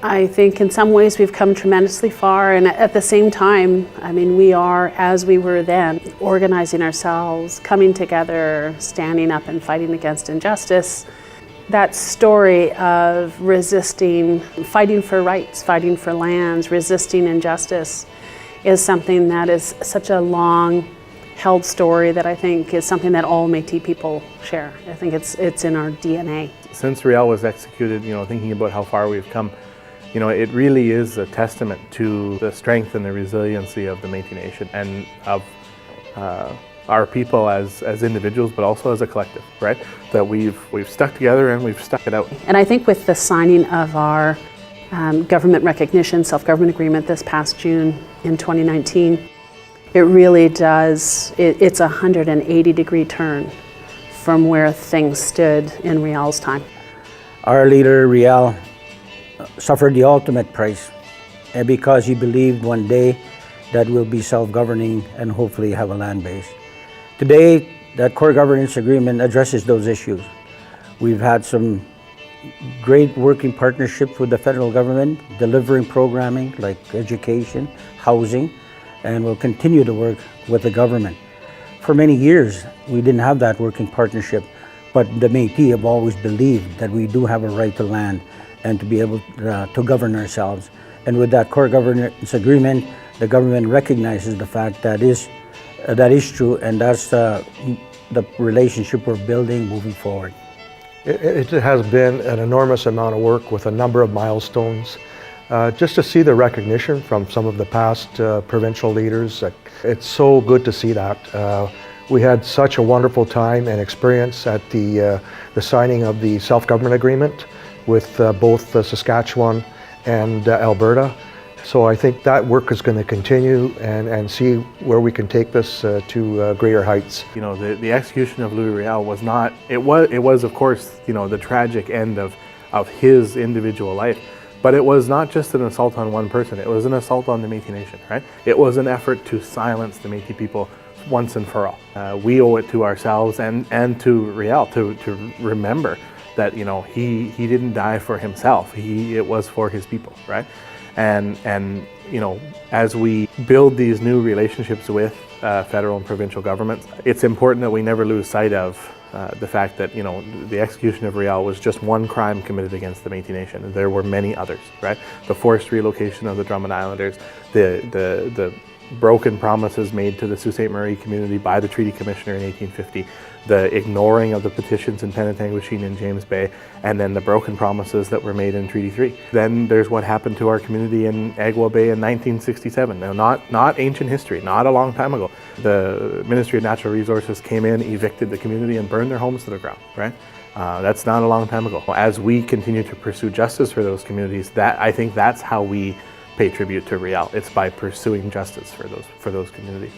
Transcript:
I think in some ways we've come tremendously far, and at the same time, I mean, we are, as we were then, organizing ourselves, coming together, standing up and fighting against injustice. That story of resisting, fighting for rights, fighting for lands, resisting injustice is something that is such a long-held story that I think is something that all Métis people share. I think it's in our DNA. Since Riel was executed, thinking about how far we've come, it really is a testament to the strength and the resiliency of the Métis Nation and of our people as individuals, but also as a collective, right? That we've stuck together and we've stuck it out. And I think with the signing of our government recognition, self-government agreement this past June in 2019, it really does, it's a 180-degree turn from where things stood in Riel's time. Our leader, Riel, suffered the ultimate price because he believed one day that we'll be self-governing and hopefully have a land base. Today, that core governance agreement addresses those issues. We've had some great working partnerships with the federal government, delivering programming like education, housing, and we'll continue to work with the government. For many years, we didn't have that working partnership, but the Métis have always believed that we do have a right to land and to be able to govern ourselves. And with that core governance agreement, the government recognizes the fact that is true, and that's the relationship we're building moving forward. It has been an enormous amount of work with a number of milestones. Just to see the recognition from some of the past provincial leaders, it's so good to see that. We had such a wonderful time and experience at the signing of the self-government agreement with both Saskatchewan and Alberta. So I think that work is going to continue and see where we can take this to greater heights. The execution of Louis Riel was not, it was of course, the tragic end of his individual life, but it was not just an assault on one person, it was an assault on the Métis Nation, right? It was an effort to silence the Métis people once and for all. We owe it to ourselves and to Riel to remember that, he didn't die for himself, it was for his people, right? And as we build these new relationships with federal and provincial governments, it's important that we never lose sight of the fact that the execution of Riel was just one crime committed against the Métis Nation. There were many others, right? The forced relocation of the Drummond Islanders, the broken promises made to the Sault Ste. Marie community by the Treaty Commissioner in 1850, the ignoring of the petitions in Penetanguishene and James Bay, and then the broken promises that were made in Treaty 3. Then there's what happened to our community in Agua Bay in 1967. Now, not ancient history, not a long time ago. The Ministry of Natural Resources came in, evicted the community, and burned their homes to the ground, right? That's not a long time ago. As we continue to pursue justice for those communities, I think that's how we pay tribute to Riel. It's by pursuing justice for those communities.